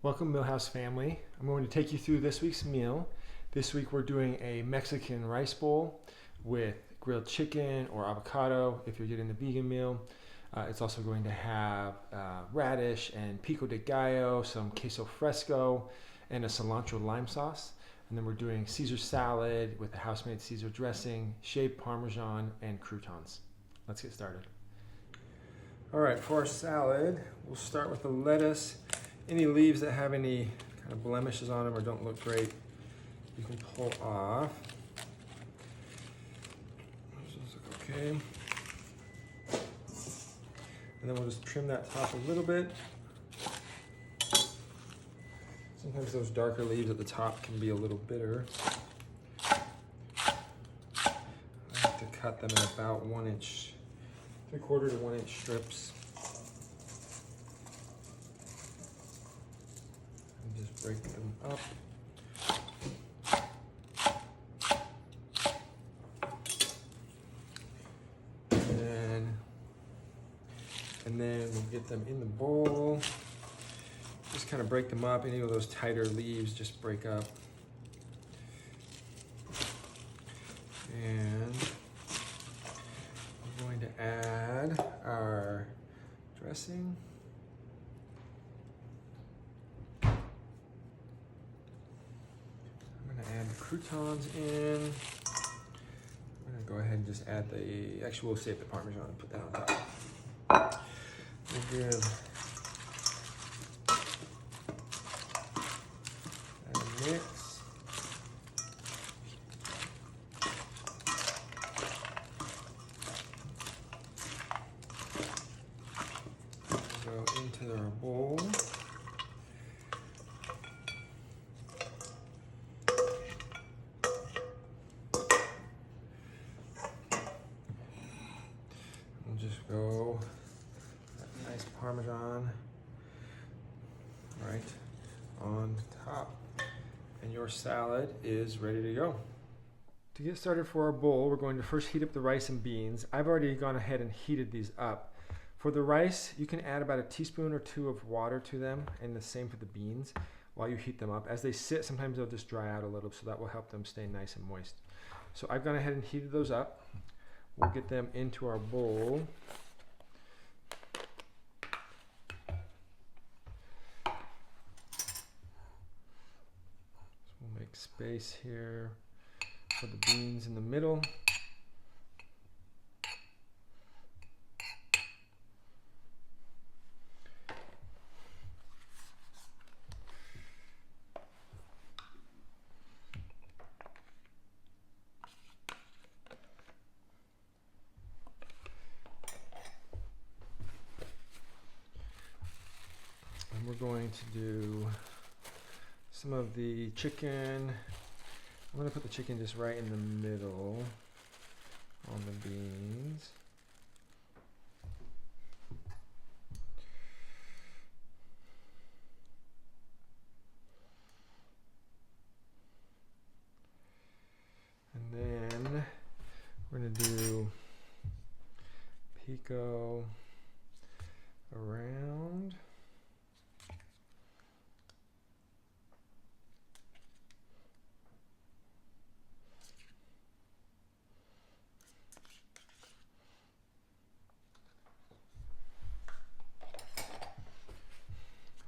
Welcome, Millhouse family. I'm going to take you through this week's meal. This week we're doing a Mexican rice bowl with grilled chicken or avocado if you're getting the vegan meal. It's also going to have radish and pico de gallo, some queso fresco, and a cilantro lime sauce. And then we're doing Caesar salad with a house-made Caesar dressing, shaved Parmesan, and croutons. Let's get started. All right, for our salad, we'll start with the lettuce. Any leaves that have any kind of blemishes on them or don't look great, you can pull off. Those look okay. And then we'll just trim that top a little bit. Sometimes those darker leaves at the top can be a little bitter. I like to cut them in about 1 inch, 3/4 to 1 inch strips. Just break them up. And then we'll get them in the bowl. Just kind of break them up. Any of those tighter leaves just break up. And we're going to add our dressing. Add the croutons in. I'm gonna go ahead and just add actually we'll save the Parmesan and put that on top. We'll give that a mix. We'll go into our bowl. Just go that nice Parmesan right on top, and your salad is ready to go. To get started for our bowl, we're going to first heat up the rice and beans. I've already gone ahead and heated these up. For the rice, you can add about 1 teaspoon or 2 of water to them, and the same for the beans while you heat them up. As they sit, sometimes they'll just dry out a little, so that will help them stay nice and moist. So I've gone ahead and heated those up. We'll get them into our bowl. So we'll make space here for the beans in the middle. We're going to do some of the chicken. I'm going to put the chicken just right in the middle on the beans. And then we're going to do pico around.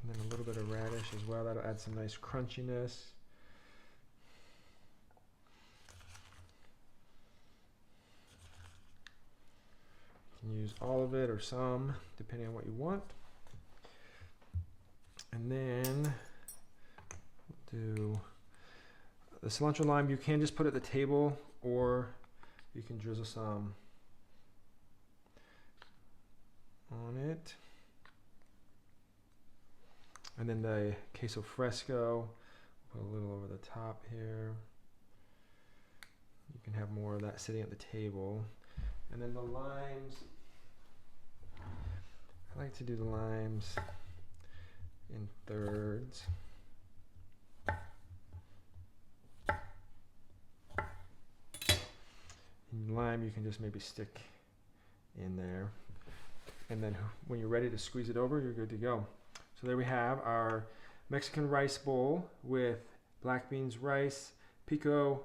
And then a little bit of radish as well. That'll add some nice crunchiness. You can use all of it or some, depending on what you want. And then we'll do the cilantro lime. You can just put it at the table, or you can drizzle some on it. And then the queso fresco, put a little over the top here. You can have more of that sitting at the table. And then the limes, I like to do the limes in thirds. And lime you can just maybe stick in there. And then when you're ready to squeeze it over, you're good to go. So there we have our Mexican rice bowl with black beans rice, pico,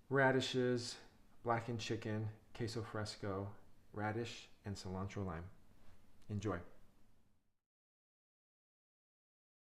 radishes, blackened chicken, queso fresco, radish, and cilantro lime. Enjoy.